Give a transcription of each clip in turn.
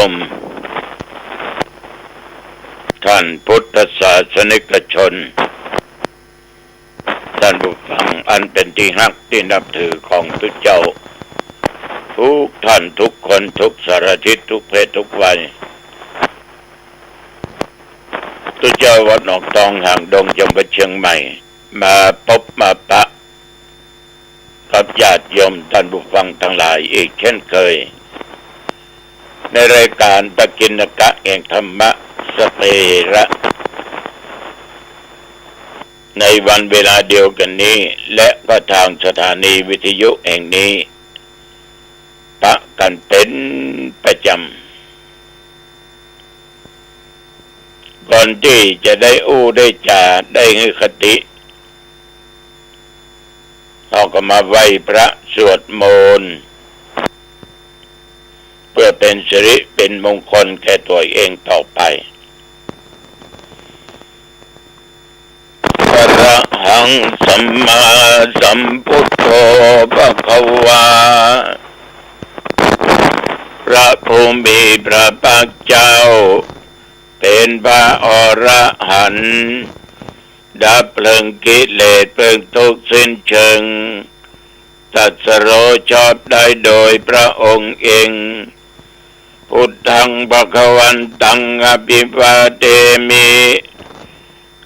มท่านพุทธศาสนิกชนท่านผู้ฟังอันเป็นที่รักที่นับถือของทุกเจ้าทุกท่านทุกคนทุกสารทิศทุกเพศทุกวัยทุกเจ้าวัดหนองตองห่างดงจังหวัดเชียงใหม่มาพบมาปะกับญาติโยมท่านผู้ฟังทั้งหลายอีกเช่นเคยในรายการตะกินกะแห่งธรรมะสเประในวันเวลาเดียวกันนี้และก็ทางสถานีวิทยุแห่งนี้ปะกันเป็นประจำก่อนที่จะได้ได้จาได้ให้คติเราก็มาไหว้พระสวดมนต์เพื่อเป็นสิริเป็นมงคลแก่ตัวเองต่อไปอะระหังสัมมาสัมพุทโธภคะวาพระผู้มีพระภาคเจ้าเป็นพระอรหันต์ดับเพลิงกิเลสเพลิงทุกข์สิ้นเชิงตรัสรู้ชอบได้โดยพระองค์เองพุทธังภวันตังอภิวาเทมิ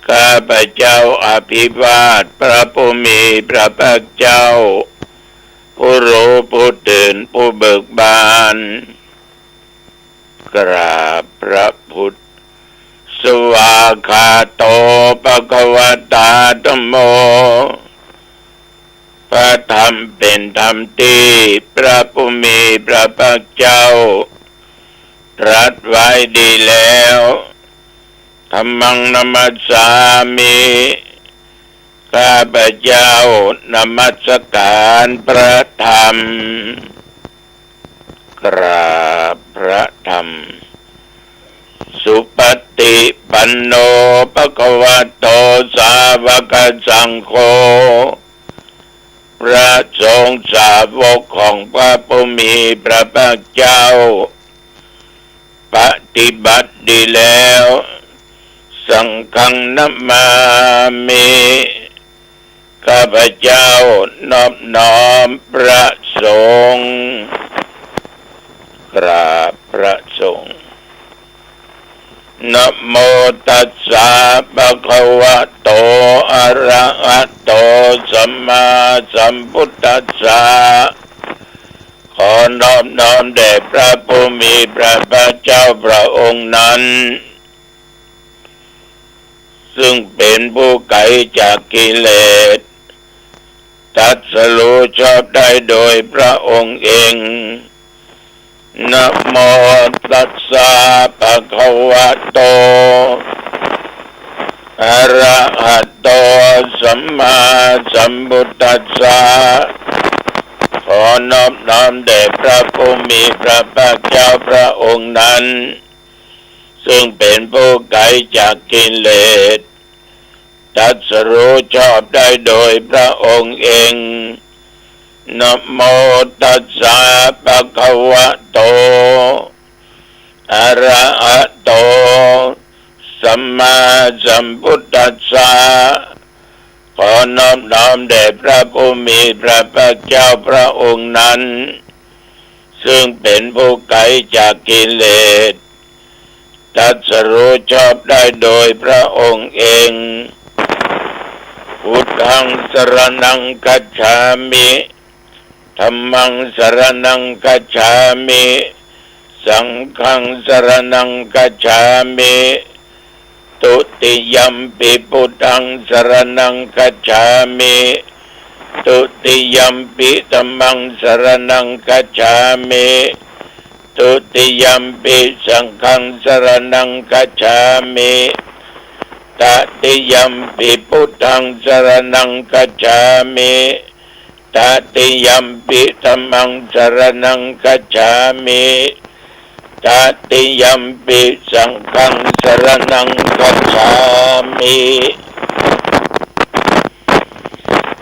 ข้าพเจ้าอภิวาทพระผู้มีพระภาคเจ้าผู้รู้ผู้ตื่นผู้เบิกบานกราบพระพุทธสวากขาโตภควตาธัมโมพระธรรมเป็นธรรมที่พระผู้มีพระภาคเจ้าตรัสไว้ดีแล้วธัมมังนัมมัสสามิข้าพเจ้านมัสการพระธรรมกราบพระธรรมสุปฏิปันโนภควโตสาวกสังโฆพระสงฆ์สาวกของพระผู้มีพระภาคเจ้าปฏิบัติดีแล้วสังฆังนัมมามิข้าพเจ้านอบน้อมพระสงฆ์กราบพระสงฆ์นะโมตัสสะภะคะวะโตอะระหะโตสัมมาสัมพุทธัสสะขอนอบน้อมแด่พระผู้มีพระภาคเจ้าพระองค์นั้นซึ่งเป็นผู้ไกลจากกิเลสตรัสรู้ชอบได้โดยพระองค์เองนะโมตัสสะภะคะวะโตอะระหะโตสัมมาสัมพุทธัสสะขอนอบน้อมแด่พระผู้มีพระภาคเจ้าพระองค์นั้นซึ่งเป็นผู้ไกลจากกิเลสตรัสรู้ชอบได้โดยพระองค์เองนะโมตัสสะภะคะวะโตอะระหะโตสัมมาสัมพุทธัสสะขอนอบน้อมแด่พระผู้มีพระภาคเจ้าพระองค์นั้นซึ่งเป็นผู้ไกลจากกิเลสตรัสรู้ชอบได้โดยพระองค์เองพุทธังสรณังคัจฉามิธัมมังสรณังคัจฉามิสังฆังสรณังคัจฉามิตุติยัมปิพุทธังสรณังคัจฉามิตุติยัมปิธัมมังสรณังคัจฉามิตุติยัมปิสังฆังสรณังคัจฉามิตติยัมปิพุทธังสรณังคัจฉามิตติยัมปิธัมมังสรณังคัจฉามิตติยัมปิสังฆังสรณังคัจฉามิ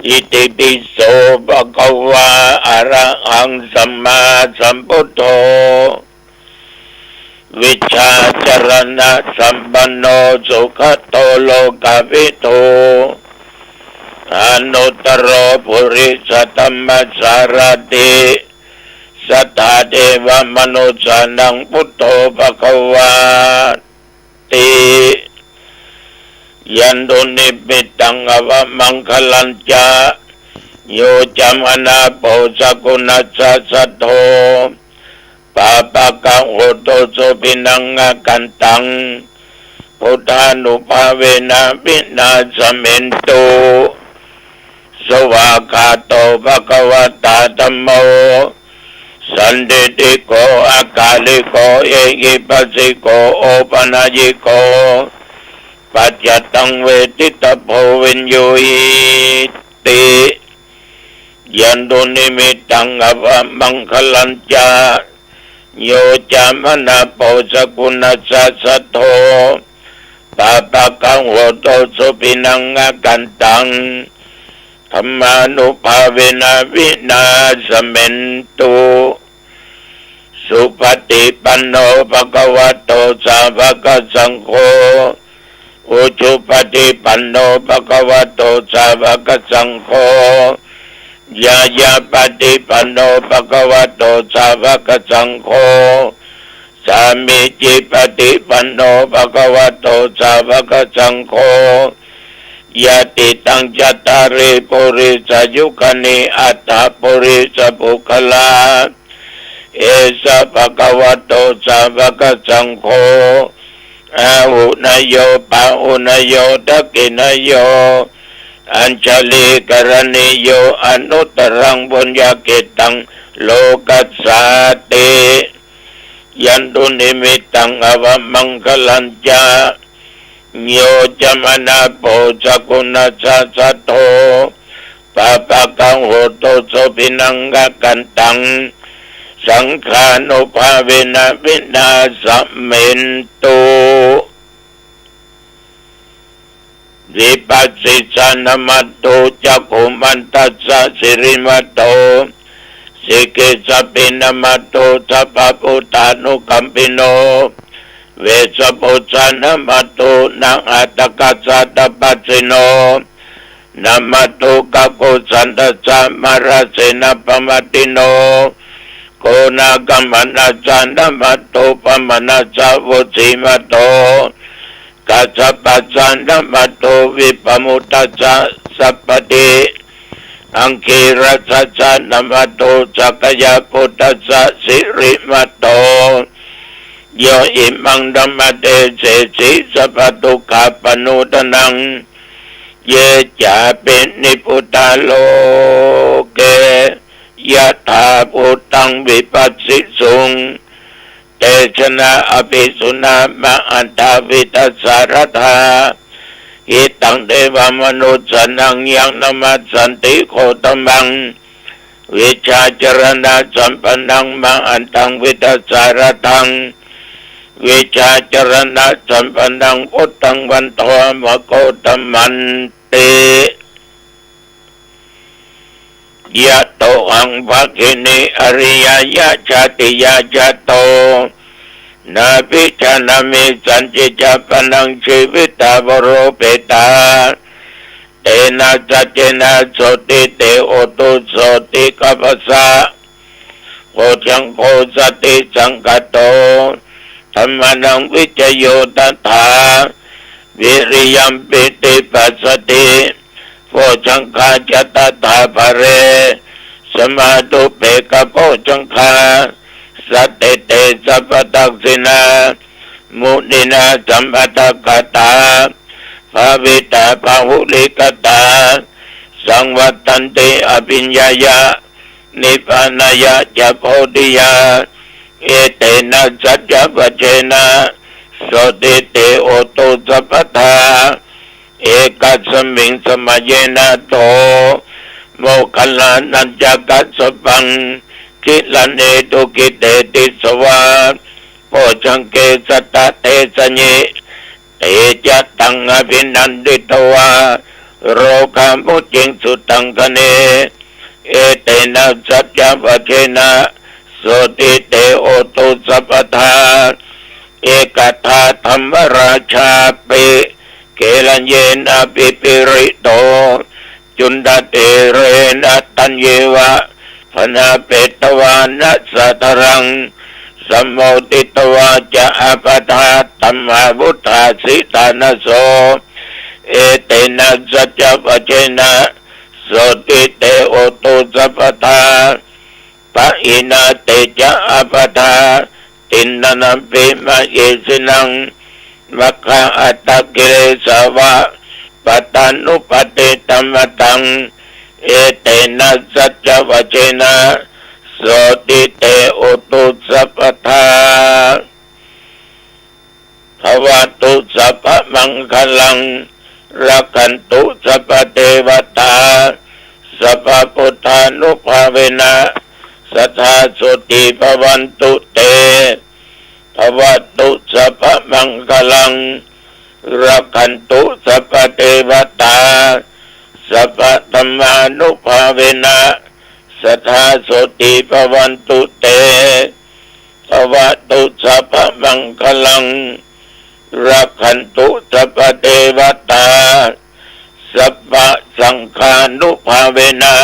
อิติปิโสภะคะวะอะระหังสัมมาสัมพุทโธ วิชาจรณะสัมปันโนสุขโตโลกวิทูอนุตตรปุริสตัมมสารติสัทธาเทวมนุษย์นังพุทโธภควาติยันตุนิมิตังอวมังคลัญจาโยจามนาโปสกุณัสสะสัทโธปาปะกังโหโตโสปินังกันตังพุทธานุภาเวนะวินาสเมนตุสวากาโตภควตาธัมโมสันติติโกอากาลิโกเอหิปัสสิโกโอปนายิโกปัจจตังเวทิตโพวินโยอิติยันตุนิมิตังอวมังคลัญจาโยจามนาโปสกุณัสสะสัทโธปาปะกังโหโตสุปินังกันตังธรรมานุภาเวนะวินาสเมนตุสุปฏิปันโนภะคะวะโตสาวกสังโฆอุชุปฏิปันโนภะคะวะโตสาวกสังโฆยายาปฏิปันโนภะคะวะโตสาวกสังโฆสามิจิปฏิปันโนภะคะวะโตสาวกสังโฆยะติตังจัตตาริปุริสยุคณิอัตถปุริสปุคลาเอสะภะคะวะโตสาวกสังโฆอาหุนโยปะหุนโยทักขินโยอัญชลีกรณิโยอนุตตรังบุญญากิตังโลกัสสาติยันตุนิมิตังอวมังคลัญจาโยจามนาโปสกุณัสสะสัทโธปาปะกังโหโตโสปินังกันตังสังฆานุภาเวนะวินาสเมนตุวิปัสสิสานมัตโตจักขุมันตัสสะสิริมัตโตสิกิสปินมัตโตสัพพพุทธานุกัมปิโนเวสปุจานมัตโตนังอัตตกัสสะตัปปัสสิโนนามัตโตกัปโกสันตสะมาราเสนะปมัตติโนโกนากัมมนาจานะมัตโตปมนาจาวุสิมัตโตกัสสะปัจจานะมัตโตวิปมุตตัสสะสัพพติอังคีรัสสะนะมัตโตจักขยาพุทธัสสะสิริมัตโตโยอิมังธัมมเตเสสิสัพพทุกขปนุตนังเยจาปินิพุตตาโลเกยะถาพุทธังวิปัสสิสุงเตชนะอภิสุนามะอันตาวิตัสสารธาหิตังเทวมนุษย์สนังยังนมัสสันติโคตมังวิชาจรณะสัมปันนังมะอันตังวิตัสสารทังวิชาจรณะสัมปันนังพุทธังวันโตมะโคตมันติยะโตหังภคินิอริยยะชาติยะจัตโตนาภิชานามิสันจิจปนังชีวิตาบโรเปตาเตนะสัจเจนะโสติเตโอตุโสติกัปสะโคจังโคสติสังกโตธรรมนังวิจโยตถาวิริยัมปิติปัสสติโพชังคาจตตาภเรสมาตุเปกโพชังคาสัตเตสัพพตักสินามุนินาสัมปตกตาภาวิตาภาหุลิกตาสังวัตันติอภิญญายะนิพพานายะจะโพธิยาเอเตนะสัจจปัจเจนะโสติเตโอตุสัพพทาเอกัสมิงสมัยนะโตโมคัลลานัญจกัสสปังกิลันเอตุกิเตติสวาโพชังเกสตะเตสญิเตจัตตังอภินันดิตวาโรคามุจิงสุตังคเนเอเตนะสัจจวัชเชนะโสติเตโอตุสัพพทา กทาธรรมราชาเปเกลัญเยนะปิปิริโตจุนดาเตเรนะตัญเยวะพนาเปตวานัสสะตรังสัมโมติตวาจะอปทาตัมมาบุตตาสิตานโสเอเตนะสัจจปัจเจนะโสติเตโอตุสัพพทาปะอินาเตจะอปทาตินนัมปิมะเยสินังมัคคะอัตตกิเลสวะปัตตานุปติตัมมตังเอเตนะสัจจวัจเจนะโสติเตโอตุสัพพทาภวตุสัพพมังคลังรักขันตุสัพพเทวตาสัพพพุทธานุภาเวนะสัทธาสุติภวันตุเตภวตุสัพพมังคลังรักขันตุสัพพเทวตาสัพพธัมมานุภาเวนะสัทธาสุติภวันตุเตภวตุสัพพมังคลังรักขันตุสัพพเทวตาสัพพสังฆานุภาเวนะ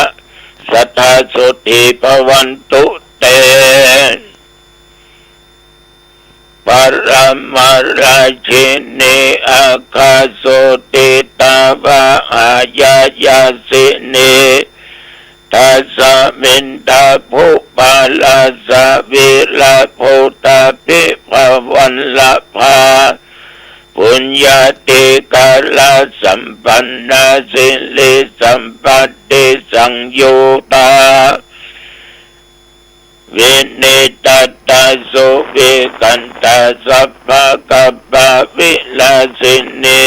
สัทธาสุติภวันตุเตปรมาราชินีอาคาโสติตาวะอาญายาสินีทัสสะมินตาภุปาลาสะวิลาภูตาภิภวันละภาปุญญาติกาลสัมปันนาสิลิสัมปัตติสังยุตาวินิตตาสุวิกันตาสัพพะกัปปะวิลาสินี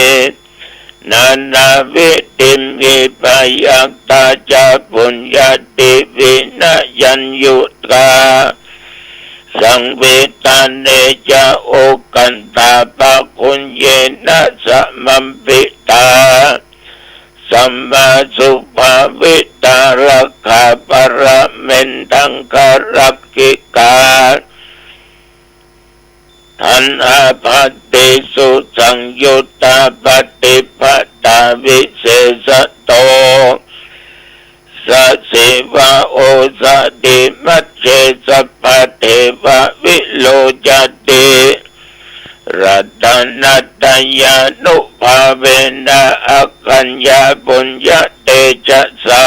นานาวิติมวิปยักตาจาปุญญาติวินายัญยุตาสังเวตาเนจาโอกันตาปะคุญเยนะสัมมัมปิตาสัมมาสุภาวิตารักขาปรเมนตังคารักกิกาทันอาภัตติสุสังยุตตาปฏิปตาวิเศษโตสัสิวะโอสติมัจเจสัพพเทวะวิโลจติรัตนัตตยานุภาเวนะอัคคัญญาปุญญเตชะสา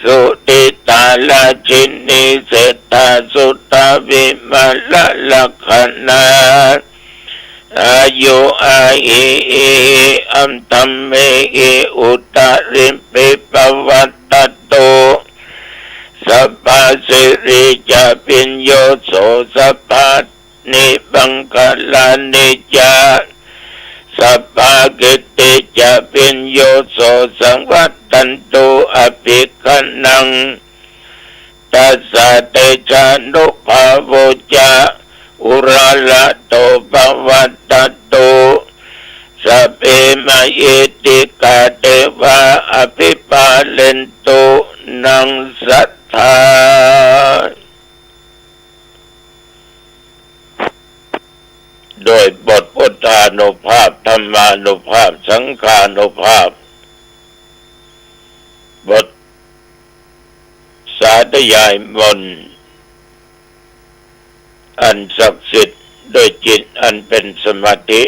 สุติตาลาชินีเศรษฐาสุตาวิมาลลักขณาอายุอาหิอัมตัมเมหิอุตริมปิปวัตตโตสัพพสิริจะปิญโยโสสัพพนิบังคลานิจาสัพพกิติจะปิญโยโสสังวัตตันตุอภิคันนังตัสสะเตชานุภาโวจาอุราละโตปวัตตโตสัพเพมะเยติกาเทวะอภิปาเลนตุนังสัทธาโดยบทพุทธานุภาพธรรมานุภาพสังฆานุภาพบทสาธยายมนต์อันศักดิ์สิทธิ์ด้วยจิตอันเป็นสมาธิ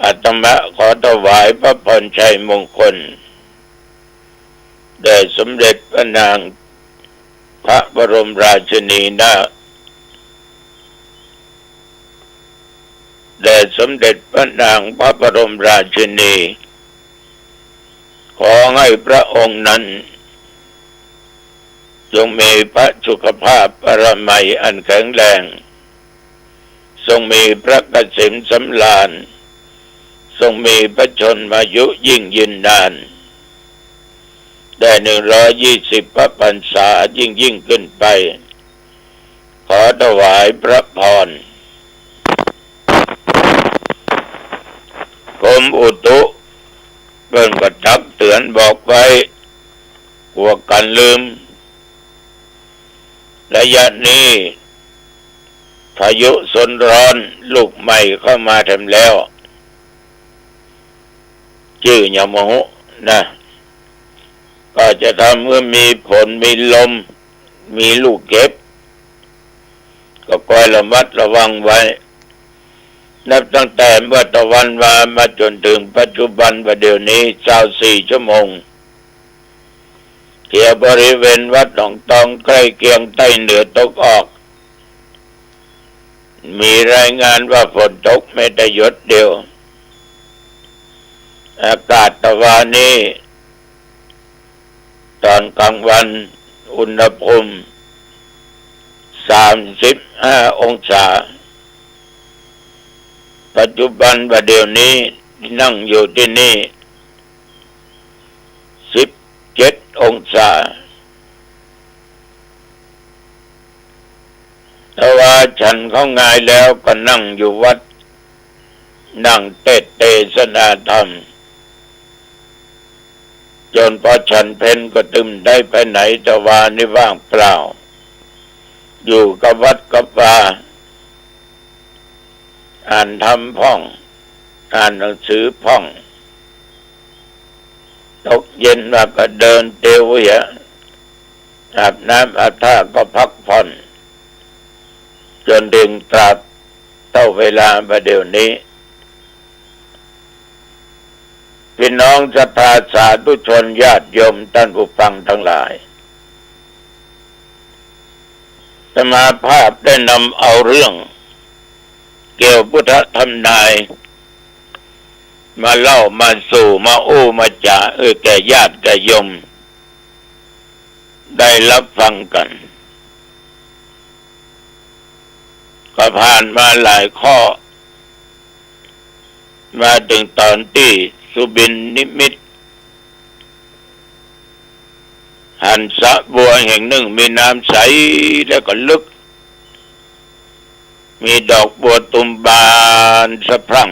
อาตมาขอถวายพระพรชัยมงคลแด่สมเด็จพระนางพระบรมราชินีนาถแด่สมเด็จพระนางพระบรมราชินีขอให้พระองค์นั้นจงมีพระสุขภาพปรมัยอันแข็งแรงทรงมีพระเกษมสำราญทรงมีพระชนมายุยิ่งยืนนานได้120 พระพรรษายิ่งขึ้นไปขอถวายพระพรกรมอุตุเพิ่งกระชับเตือนบอกไว้กลัวกันลืมระยะนี้ พายุฝนร้อนลูกใหม่เข้ามาแถมแล้วชื่อยามโหนะก็จะทำเมื่อมีฝนมีลมมีลูกเห็บก็คอยระมัดระวังไว้นับตั้งแต่เมื่อตะวันมาจนถึงปัจจุบันประเดี๋ยวนี้24 ชั่วโมงเที่ยวบริเวณวัดหนองตองใกล้เคียงใต้เหนือตกออกมีรายงานว่าฝนตกไม่ได้หยุดเดียวอากาศตะวันนี้ตอนกลางวันอุณหภูมิ35 องศาปัจจุบันประเดี๋ยวนี้นั่งอยู่ที่นี่17 องศาแต่ว่าฉันเข้างายแล้วก็นั่งอยู่วัดนั่งเทศนาธรรมจนพอฉันเพลก็ตึมได้ไปไหนแต่ว่านี่ว่างเปล่าอยู่กับวัดกับป่าอ่านธรรมพ่องอ่านหนังสือพ่องตกเย็นมาก็เดินเตียวอาบน้ำอาบท่าก็พักผ่อนจนถึงตราบเท่าเวลาประเดี๋ยวนี้พี่น้องศรัทธาสาธุชนญาติโยมท่านผู้ฟังทั้งหลายสมาภาพได้นำเอาเรื่องเกี่ยวพุทธธรรมนายมาเล่ามาสู่มาอู้มาจ่าแก่ญาติแก่โยมได้รับฟังกันก็ผ่านมาหลายข้อมาถึงตอนที่สุบินนิมิตหันสระบัวแห่งหนึ่งมีน้ำใสแล้วก็ลึกมีดอกบัวตุ่มบานสะพรั่ง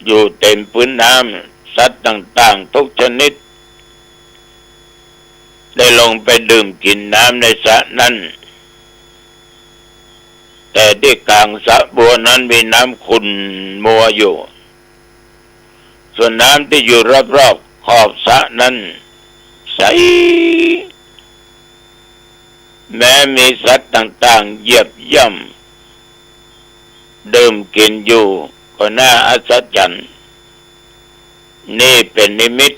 อยู่เต็มพื้นน้ำสัตว์ต่างๆทุกชนิดได้ลงไปดื่มกินน้ำในสระนั้นแต่ที่กลางสระบัวนั้นมีน้ำขุ่นมัวอยู่ส่วนน้ำที่อยู่รอบๆขอบสระนั้นใสแม้มีสัตว์ต่างๆเหยียบย่ำดื่มกินอยู่ก็น่าอัศจรรย์นี่เป็นนิมิต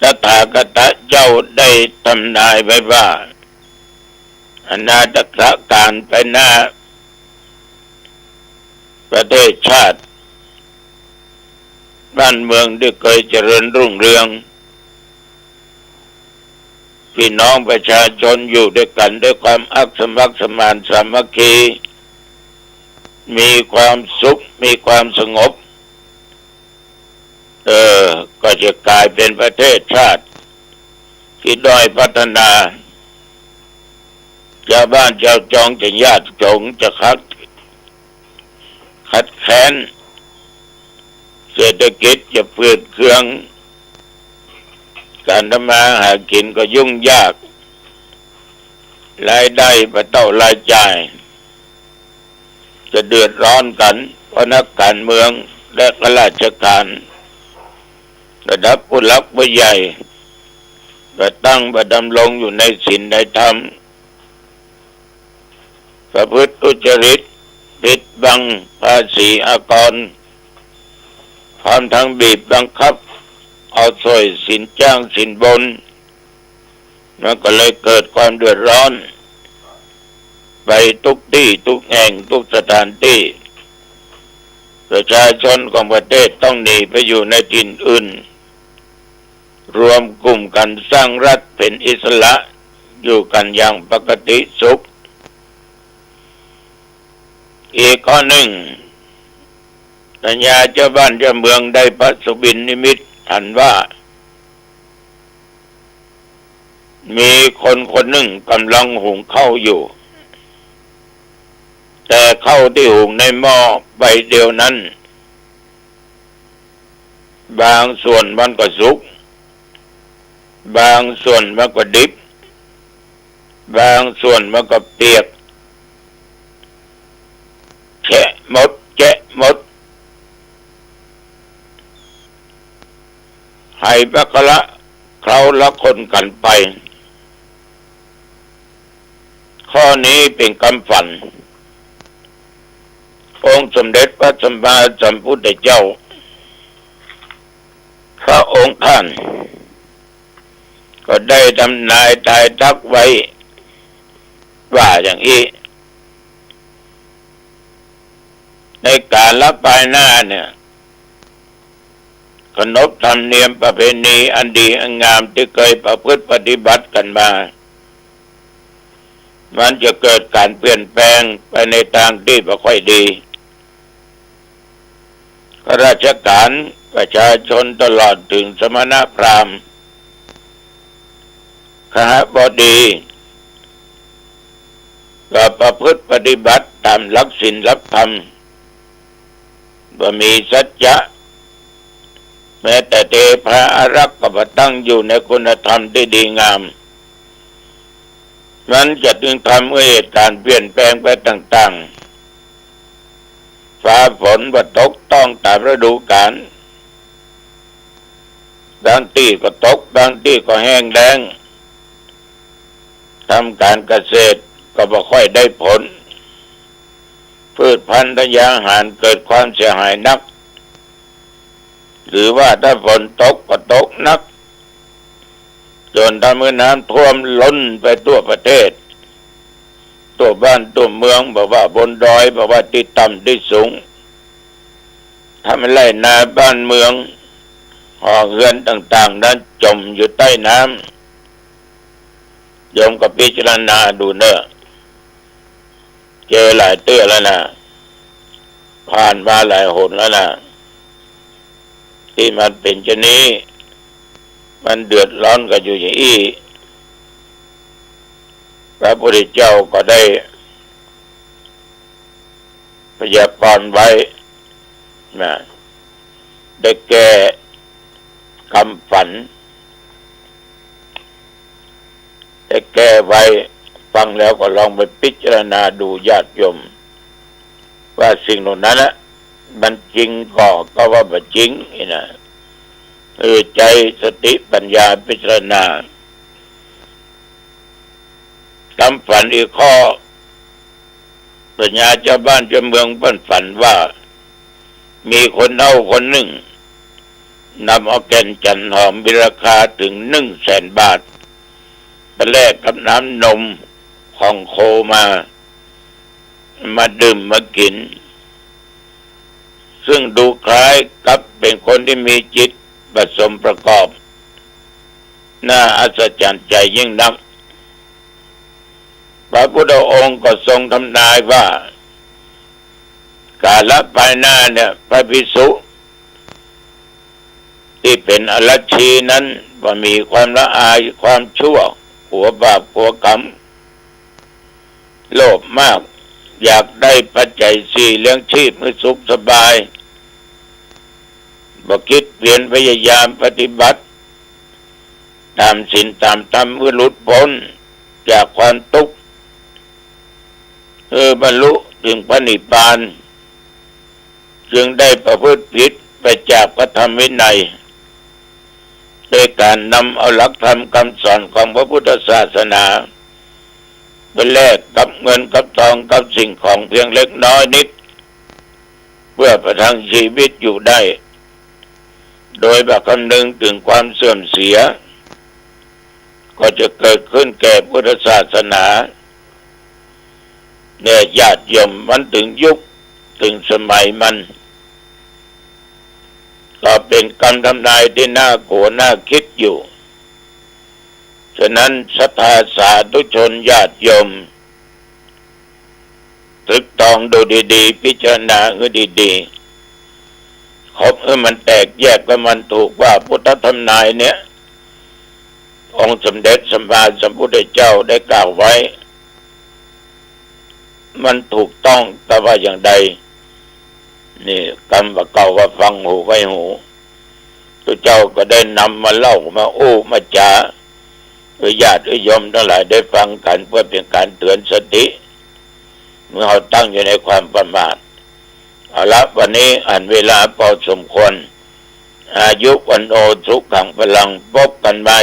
ตถาคตเจ้าได้ทำนายไว้ว่าอนาคตการไปหน้าประเทศชาติบ้านเมืองที่เคยเจริญรุ่งเรืองพี่น้องประชาชนอยู่ด้วยกันด้วยความสมัครสมานสามัคคีมีความสุขมีความสงบก็จะกลายเป็นประเทศชาติที่ด้อยพัฒนาชาวบ้านชาวจองจะญาติจงจะขัดแค้นเศรษฐกิจจะฝืดเคืองการทำมาหากินก็ยุ่งยากรายได้ประเท่ารายจ่ายจะเดือดร้อนกันเพราะนักการเมืองและข้าราชการระดับผู้หลักผู้ใหญ่ก็ตั้งประดำรงอยู่ในศีลในธรรมประพฤติทุจริตปิดบังภาษีอากรพร้อมทั้งบีบบังคับเอาสวยสินจ้างสินบนมันก็เลยเกิดความเดือดร้อนไปทุกที่ทุกแห่งทุกสถานที่ประชาชนของประเทศต้องหนีไปอยู่ในถิ่นอื่นรวมกลุ่มกันสร้างรัฐเป็นอิสระอยู่กันอย่างปกติสุขอีกข้อหนึ่งปัญญาเจ้าบ้านเจ้าเมืองได้พระสุบินนิมิตหันว่ามีคนคนหนึ่งกำลังหุงข้าวอยู่แต่ข้าวที่หุงในหม้อใบเดียวนั้นบางส่วนมันก็สุกบางส่วนมันก็ดิบบางส่วนมันก็เปียก พระกละเขาละคนกันไปข้อนี้เป็นคำฝันองค์สมเด็จพระสัมมาสัมพุทธเจ้าพระองค์ท่านก็ได้ทำนายทายทักไว้ว่าอย่างนี้ในการละภายหน้าเนี่ยขนบธรรมเนียมประเพณีอันดีอันงามที่เคยประพฤติปฏิบัติกันมามันจะเกิดการเปลี่ยนแปลงไปในทางที่ไม่ค่อยดีข้าราชการประชาชนตลอดถึงสมณพราหมณ์คหบดีก็ประพฤติปฏิบัติตามหลักศีลหลักธรรมบ่มีสัจจะแม้แต่เทพะอารักษ์ก็ตั้งอยู่ในคุณธรรมที่ดีงามนั้นจะจึงทำให้เหตุการณ์เปลี่ยนแปลงไปต่างๆฟ้าฝนก็ตกต้องตามฤดูกาลบางที่ก็ตกบางที่ก็แห้งแล้งทำการเกษตรก็ไม่ค่อยได้ผลพืชพันธุ์ธัญญาหารเกิดความเสียหายนักหรือว่าถ้าฝนตกก็ตกนักจนทำให้น้ำท่วมล้นไปทั่วประเทศตัวบ้านตัวเมืองบอกว่าบนดอยบอกว่าที่ต่ำที่สูงทำให้ไร่นาบ้านเมืองหอเรือนต่างๆนั้นจมอยู่ใต้น้ำโยมก็พิจารณาดูเนอะเจอหลายเตื้อแล้วนะผ่านมาหลายหนแล้วนะที่มันเป็นเช่นนี้มันเดือดร้อนกันอยู่อย่างนี้พระพุทธเจ้าก็ได้พยากรณ์ไว้นะได้แก้คำฝันได้แก้ไว้ฟังแล้วก็ลองไปพิจารณาดูญาติโยมว่าสิ่งเหล่านั้นนะมันจริงก็ว่ามันจริงนะใจสติปัญญาพิจารณาคำฝันอีกข้อปัญญาเจ้าบ้านเจ้าเมืองเพิ่นฝันว่ามีคนเอาคนหนึ่งนำเอาแก่นจันหอมมีราคาถึง100,000 บาทไปแลกกับน้ำนมของโคมาดื่มมากินซึ่งดูคล้ายกับเป็นคนที่มีจิตผสมประกอบน่าอัศจรรย์ใจยิ่งนักพระพุทธองค์ก็ทรงทำนายว่ากาลภายหน้าเนี่ยพระภิกษุที่เป็นอรชีนั้นว่ามีความละอายความชั่วหัวบาปหัวกรรมโลภมากอยากได้ปัจจัยสี่เลี้ยงชีพให้สุขสบายบ่คิดเปลี่ยนพยายามปฏิบัติตามศีลตามธรรมเพื่อหลุดพ้นจากความทุกข์บรรลุถึงพระนิพพานจึงได้ประพฤติผิดไปจากพระธรรมวินัยโดยการนำเอาหลักธรรมคำสอนของพระพุทธศาสนาไปแลกกับเงินกับทองกับสิ่งของเพียงเล็กน้อยนิดเพื่อประทังชีวิตอยู่ได้โดยแบบคำนึงถึงความเสื่อมเสียก็จะเกิดขึ้นแก่พุทธศาสนาเนี่ยญาติโยมมันถึงยุคถึงสมัยมันก็เป็นคำทำนายที่น่ากลัวน่าคิดอยู่ฉะนั้นศรัทธาสาธุชนญาติโยมตรึกตรองดูดีๆพิจารณาดีๆครบมันแตกแยกว่ามันถูกว่าพุทธธรรมนายเนี่ยองค์สมเด็จสัมมาสัมพุทธเจ้าได้กล่าวไว้มันถูกต้องแต่ว่าอย่างใดนี่คำว่าเก่าว่าฟังหูไว้หูตัวเจ้าก็ได้นำมาเล่ามาโอ้มาจาญาติโยมทั้งหลายได้ฟังกันเพื่อเป็นการเตือนสติเมื่อเราตั้งอยู่ในความประมาทเอาละวันนี้อ่านเวลาพอสมควร อายุวันโอสุขังพลังพบกันใหม่